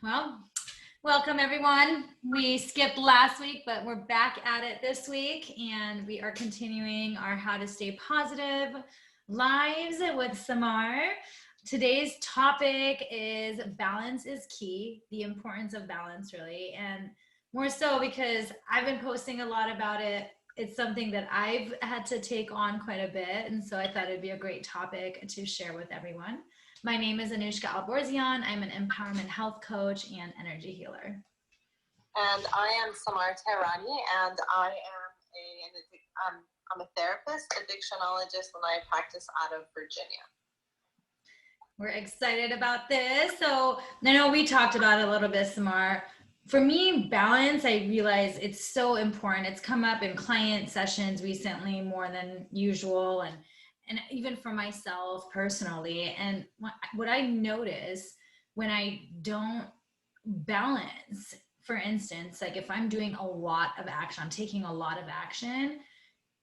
Well, welcome everyone. We skipped last week, but we're back at it this week, and we are continuing our How to Stay Positive lives with Samar. Today's topic is balance is key, the importance of balance, really, and more so because I've been posting a lot about it. It's something that I've had to take on quite a bit, and so I thought it'd be a great topic to share with everyone. My name is Anuschka. I'm an empowerment health coach and energy healer. And I am Samar Tehrani, and I'm a therapist, addictionologist, and I practice out of Virginia. We're excited about this. So I know we talked about it a little bit, Samar. For me, balance, I realize it's so important. It's come up in client sessions recently more than usual, and even for myself personally. And what I notice when I don't balance, for instance, like if I'm doing a lot of action, I'm taking a lot of action,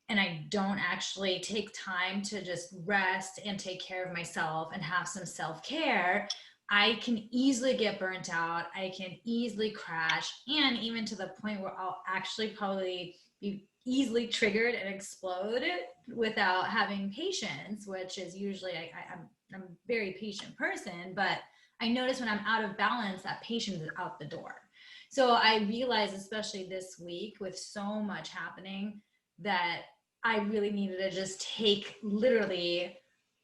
and I don't actually take time to just rest and take care of myself and have some self-care, I can easily get burnt out. I can easily crash, and even to the point where I'll actually probably be easily triggered and explode without having patience, which is usually I'm a very patient person, but I notice when I'm out of balance, that patience is out the door. So I realized, especially this week with so much happening, that I really needed to just take literally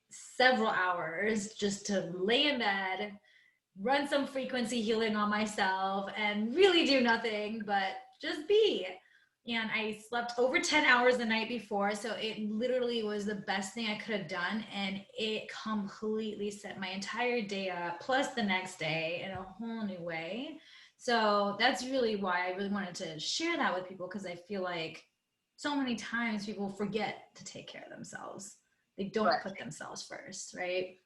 several hours just to lay in bed, run some frequency healing on myself, and really do nothing but just be. And I slept over 10 hours the night before, so it literally was the best thing I could have done, and it completely set my entire day up, plus the next day, in a whole new way. So that's really why I really wanted to share that with people, because I feel like so many times people forget to take care of themselves. They don't put themselves first, right?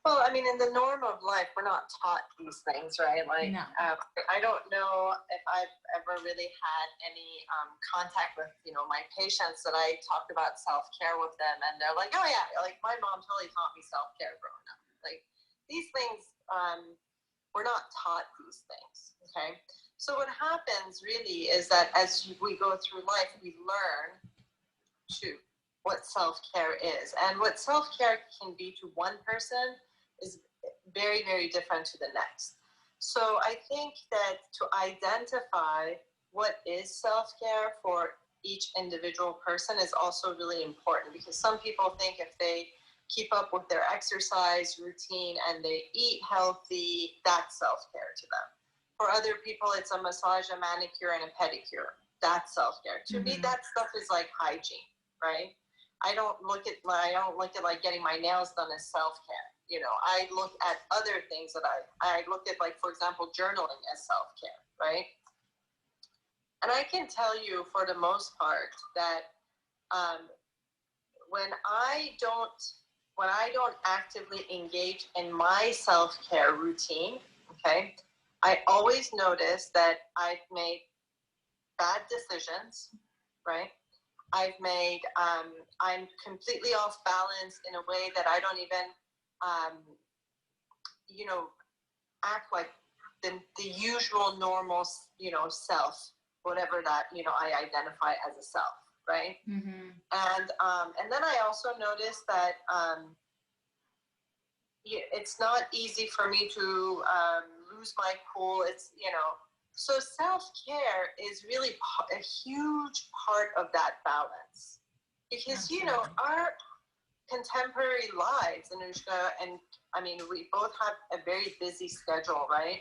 Well, I mean, in the norm of life, we're not taught these things, right? Like, no. I don't know if I've ever really had any contact with, my patients that I talked about self-care with them, and they're like, oh yeah, like my mom totally taught me self-care growing up. Like these things, we're not taught these things, okay? So what happens really is that as we go through life, we learn what self-care is, and what self-care can be to one person is very, very different to the next. So I think that to identify what is self-care for each individual person is also really important, because some people think if they keep up with their exercise routine and they eat healthy, that's self-care to them. For other people, it's a massage, a manicure, and a pedicure. That's self-care. To me, that stuff is like hygiene, right? I don't look at like getting my nails done as self-care. I look at other things that I look at, like, for example, journaling as self-care, right? And I can tell you for the most part that when I don't actively engage in my self-care routine, okay, I always notice that I've made bad decisions, right? I've made, I'm completely off balance in a way that I don't even, act like the usual normal, self, whatever that, I identify as a self, right? Mm-hmm. And then I also noticed that it's not easy for me to lose my cool. It's, so self-care is really a huge part of that balance, because, our contemporary lives, Anuschka, and I mean, we both have a very busy schedule, right?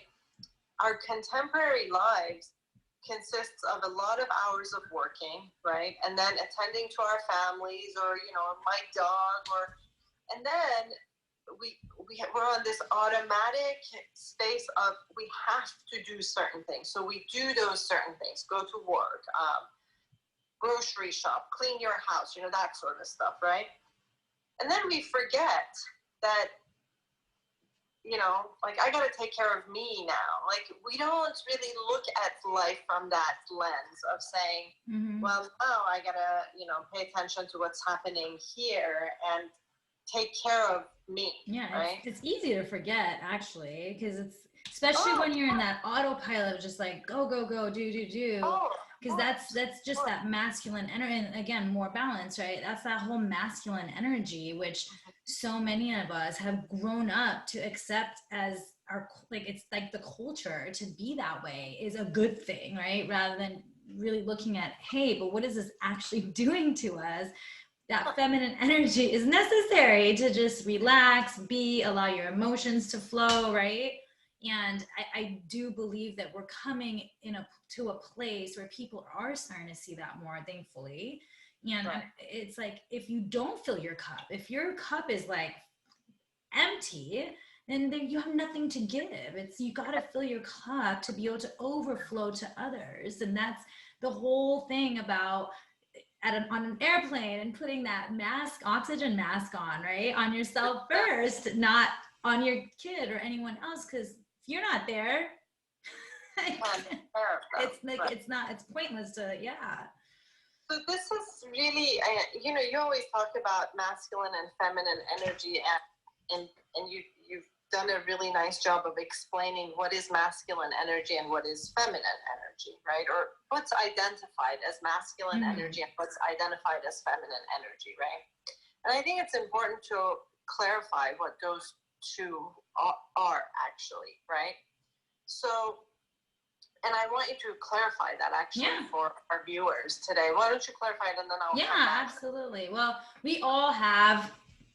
Our contemporary lives consists of a lot of hours of working, right? And then attending to our families, or, my dog, and then we're on this automatic space of we have to do certain things. So we do those certain things, go to work, grocery shop, clean your house, that sort of stuff, right? And then we forget that, like, I got to take care of me now. Like, we don't really look at life from that lens of saying, well, now I got to, pay attention to what's happening here. And take care of me. Yeah, right? it's easy to forget actually, because it's especially when you're in that autopilot of just like go go go do do do, because that's just that masculine energy. And again, more balance, right? That's that whole masculine energy, which so many of us have grown up to accept as our, like, it's like the culture to be that way is a good thing, right? Rather than really looking at, hey, but what is this actually doing to us? That feminine energy is necessary to just relax, allow your emotions to flow, right? And I do believe that we're coming to a place where people are starting to see that more, thankfully. And it's like, if you don't fill your cup, if your cup is like empty, then you have nothing to give. You got to fill your cup to be able to overflow to others. And that's the whole thing about on an airplane and putting that oxygen mask on, right? On yourself first, not on your kid or anyone else. Because if you're not there, it's pointless to, So this is really, you always talk about masculine and feminine energy, and you've done a really nice job of explaining what is masculine energy and what is feminine energy, right? Or what's identified as masculine energy and what's identified as feminine energy, right? And I think it's important to clarify what those two are actually, right? So, and I want you to clarify that actually for our viewers today. Why don't you clarify it, and then I'll come back. Absolutely. Well, we all have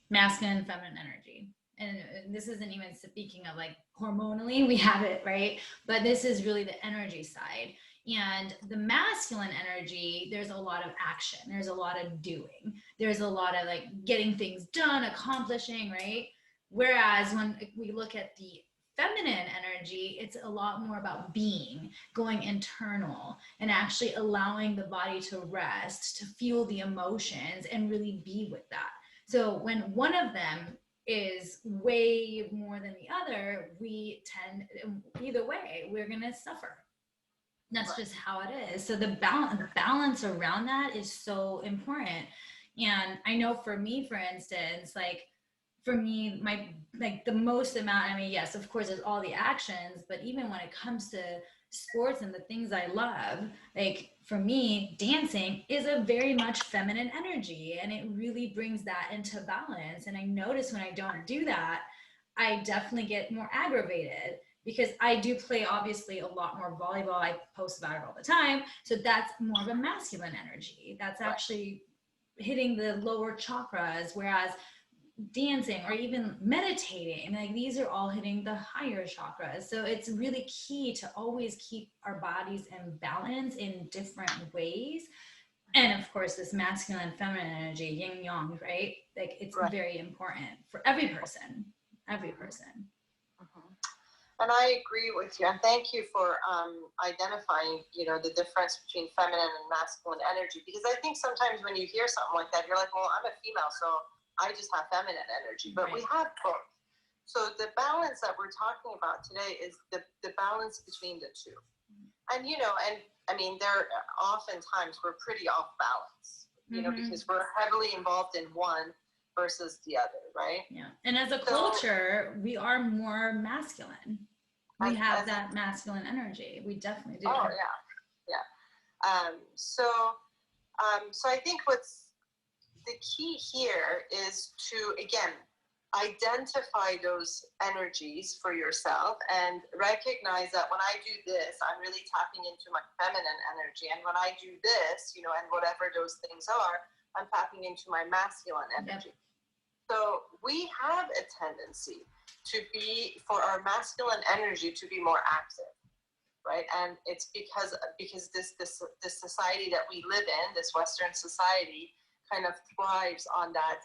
masculine and feminine energy. And this isn't even speaking of like hormonally, we have it, right? But this is really the energy side. And the masculine energy, there's a lot of action. There's a lot of doing. There's a lot of like getting things done, accomplishing, right? Whereas when we look at the feminine energy, it's a lot more about being, going internal, and actually allowing the body to rest, to feel the emotions, and really be with that. So when one of them is way more than the other, we tend, either way, we're going to suffer. That's just how it is. So the balance around that is so important. And I know for me, for instance, like for me, the most amount, I mean, yes, of course, there's all the actions, but even when it comes to sports and the things I love, like for me, dancing is a very much feminine energy, and it really brings that into balance. And I notice when I don't do that, I definitely get more aggravated, because I do play obviously a lot more volleyball. I post about it all the time. So that's more of a masculine energy. That's actually hitting the lower chakras, whereas dancing or even meditating, like these are all hitting the higher chakras. So it's really key to always keep our bodies in balance in different ways. And of course, this masculine, feminine energy, yin yang, right? Like it's very important for every person. And I agree with you. And thank you for identifying, the difference between feminine and masculine energy. Because I think sometimes when you hear something like that, you're like, well, I'm a female, so I just have feminine energy. But we have both. So the balance that we're talking about today is the balance between the two. And, and I mean, there are oftentimes we're pretty off balance, because we're heavily involved in one versus the other, right? Yeah. And as a culture, we are more masculine. We have that masculine energy. We definitely do. Oh, yeah. So I think what's the key here is to, again, identify those energies for yourself and recognize that when I do this, I'm really tapping into my feminine energy. And when I do this, and whatever those things are, I'm tapping into my masculine energy. Yep. So we have a tendency for our masculine energy to be more active, right? And it's because this society that we live in, this Western society, kind of thrives on that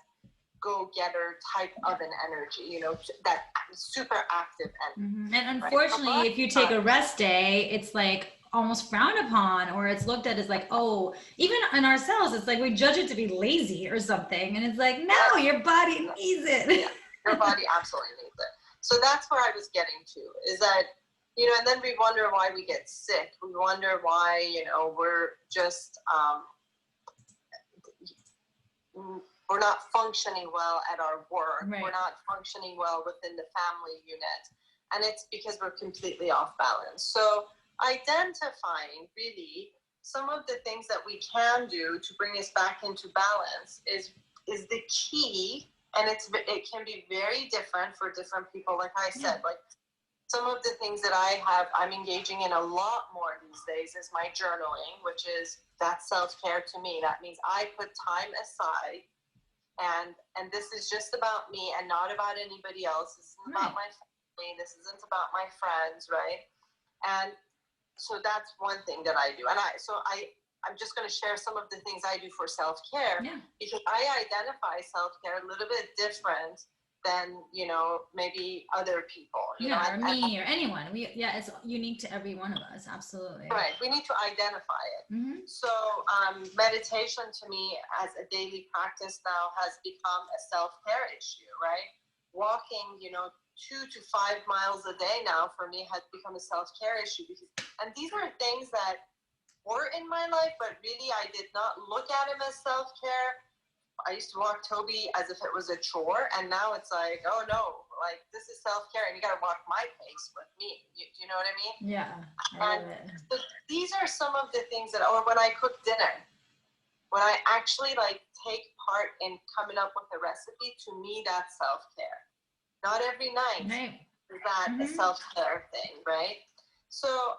go-getter type of an energy, that super active energy. And unfortunately, if you take a rest day, it's like almost frowned upon, or it's looked at as like, oh, even in ourselves, it's like we judge it to be lazy or something. And it's like, no, your body needs it. Yeah, your body absolutely needs it. So that's where I was getting to, is that, and then we wonder why we get sick. We wonder why, we're just, we're not functioning well at our work. Right. We're not functioning well within the family unit. And it's because we're completely off balance. So identifying really some of the things that we can do to bring us back into balance is the key. And it can be very different for different people. Like I said, like some of the things that I'm engaging in a lot more these days is my journaling, which is that self-care to me. That means I put time aside, and this is just about me and not about anybody else. This isn't about my family. This isn't about my friends, right? And so that's one thing that I do. And I'm just going to share some of the things I do for self-care, because I identify self-care a little bit different than, you know, maybe other people. Or me or anyone. It's unique to every one of us. Absolutely. Right. We need to identify it. Mm-hmm. So meditation to me as a daily practice now has become a self-care issue, right? Walking, 2 to 5 miles a day now for me has become a self-care issue, and these are things that were in my life, but really I did not look at them as self-care. I used to walk Toby as if it was a chore, and now it's like, oh no, like this is self-care, and you got to walk my pace with me. You know what I mean? Yeah. I love it. So these are some of the things that, or when I cook dinner, when I actually like take part in coming up with a recipe, to me that's self-care. Not every night is that a self-care thing, right? So,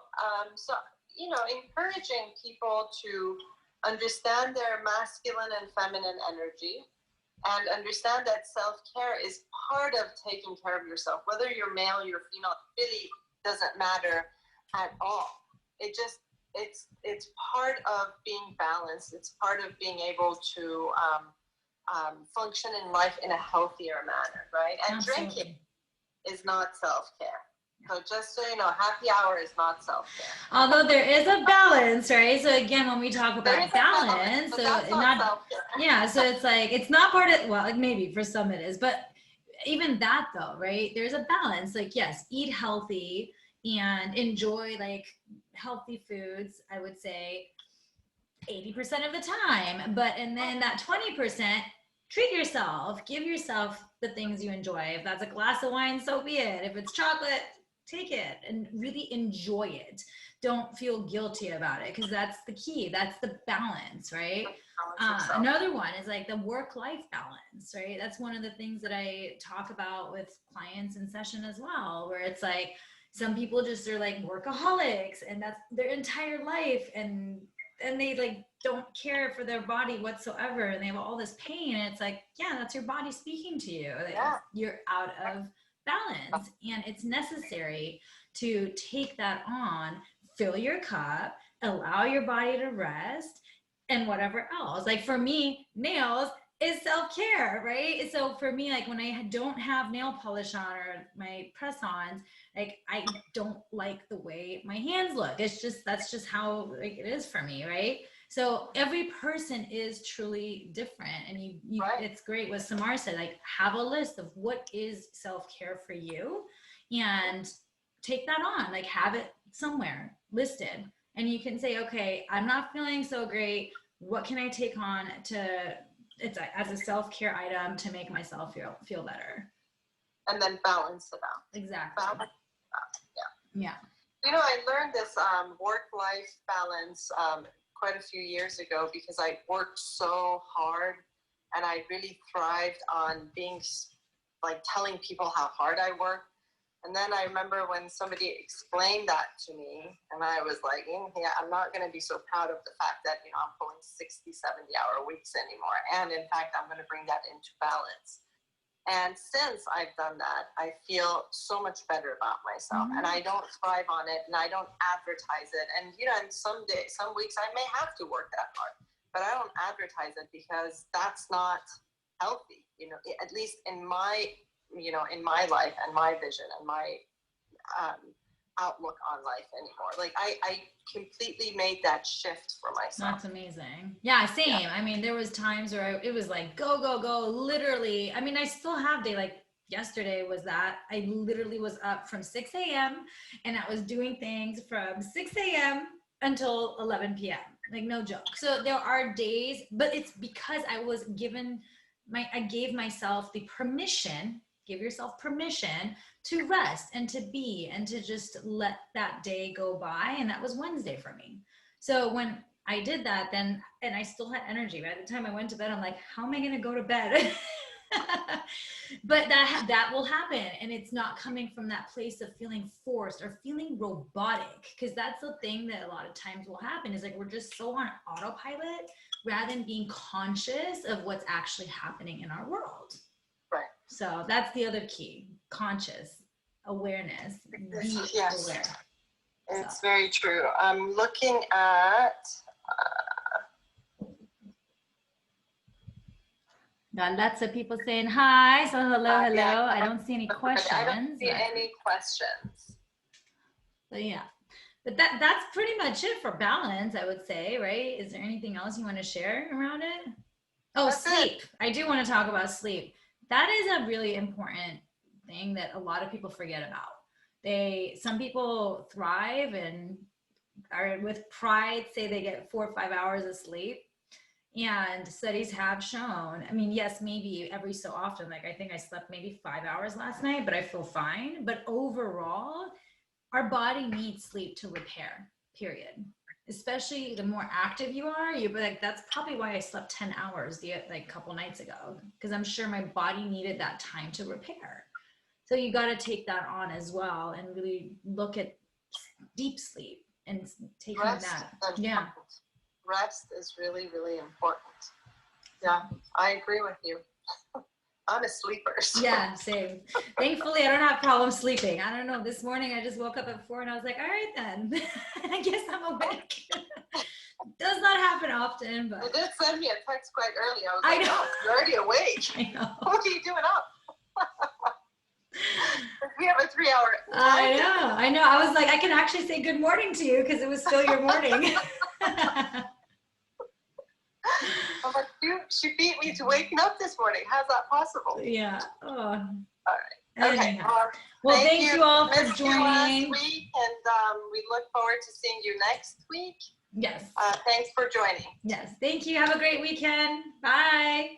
encouraging people to understand their masculine and feminine energy, and understand that self-care is part of taking care of yourself. Whether you're male or you're female, it really doesn't matter at all. It's part of being balanced. It's part of being able to function in life in a healthier manner, right? And Absolutely. Drinking is not self-care. So just so you know, happy hour is not self-care. Although there is a balance, right? So again, when we talk about balance, so that's not self-care. So it's like, it's not part of, well, like maybe for some it is, but even that though, right? There's a balance. Like, yes, eat healthy and enjoy like healthy foods, I would say 80% of the time, and then that 20%, treat yourself, give yourself the things you enjoy. If that's a glass of wine, so be it. If it's chocolate, take it and really enjoy it. Don't feel guilty about it, because that's the key. That's the balance, right? Another one is like the work-life balance, right? That's one of the things that I talk about with clients in session as well, where it's like some people just are like workaholics, and that's their entire life, and they like don't care for their body whatsoever, and they have all this pain, and it's like, yeah, that's your body speaking to you. Like, you're out of balance, and it's necessary to take that on, fill your cup, allow your body to rest, and whatever else. Like for me, nails is self-care, right? So for me, like when I don't have nail polish on or my press-ons, like I don't like the way my hands look. That's just how like it is for me, right? So every person is truly different, and it's great what Samar said, like have a list of what is self-care for you, and take that on, like have it somewhere listed, and you can say, okay, I'm not feeling so great. What can I take on as a self-care item to make myself feel better? And then balance it out. Exactly. Balance it out. Yeah. I learned this work-life balance quite a few years ago, because I worked so hard, and I really thrived on being like telling people how hard I work. And then I remember when somebody explained that to me, and I was like, I'm not going to be so proud of the fact that, I'm pulling 60, 70-hour weeks anymore. And in fact, I'm going to bring that into balance. And since I've done that, I feel so much better about myself, and I don't thrive on it, and I don't advertise it. And, and some weeks I may have to work that hard, but I don't advertise it, because that's not healthy, at least in my life and my vision and my outlook on life anymore. Like I completely made that shift for myself. That's amazing. Yeah, same. Yeah. I mean, there was times where it was like go, go, go, literally. I mean, I still have day, like yesterday was that I literally was up from 6 a.m. and I was doing things from 6 a.m. until 11 p.m. Like no joke. So there are days, but it's because I was given I gave myself the permission, give yourself permission to rest and to be and to just let that day go by. And that was Wednesday for me. So when I did that, then, and I still had energy. By the time I went to bed, I'm like, how am I going to go to bed? But that will happen. And it's not coming from that place of feeling forced or feeling robotic. Because that's the thing that a lot of times will happen is like, we're just so on autopilot rather than being conscious of what's actually happening in our world. Right. So that's the other key, conscious awareness. Yes. Aware. It's very true. I'm looking at... Got lots of people saying hi. So hello. Yeah, I don't see any questions. I don't see any questions. So yeah, but that's pretty much it for balance, I would say, right? Is there anything else you want to share around it? Oh, that's sleep. I do want to talk about sleep. That is a really important thing that a lot of people forget about. Some people thrive and are with pride, say they get 4 or 5 hours of sleep. And studies have shown, I mean, yes, maybe every so often, like I think I slept maybe 5 hours last night, but I feel fine. But overall, our body needs sleep to repair, period. Especially the more active you are, you'll be like, that's probably why I slept 10 hours like a couple nights ago, because I'm sure my body needed that time to repair. So you got to take that on as well and really look at deep sleep and taking that. Yeah. Rest is really, really important. Yeah, I agree with you. I'm a sleeper. So. Yeah, same. Thankfully, I don't have problems sleeping. I don't know. This morning, I just woke up at 4 and I was like, all right, then. I guess I'm awake. Does not happen often, but. You did send me a text quite early. I was like, oh, you're already awake. I know. What are you doing up? We have a 3-hour. I know. I was like, I can actually say good morning to you because it was still your morning. I'm like, she beat me to waking up this morning. How's that possible? Yeah. Oh. All right. Okay. Well, thank you all for joining. Last week, and we look forward to seeing you next week. Yes. Thanks for joining. Yes. Thank you. Have a great weekend. Bye.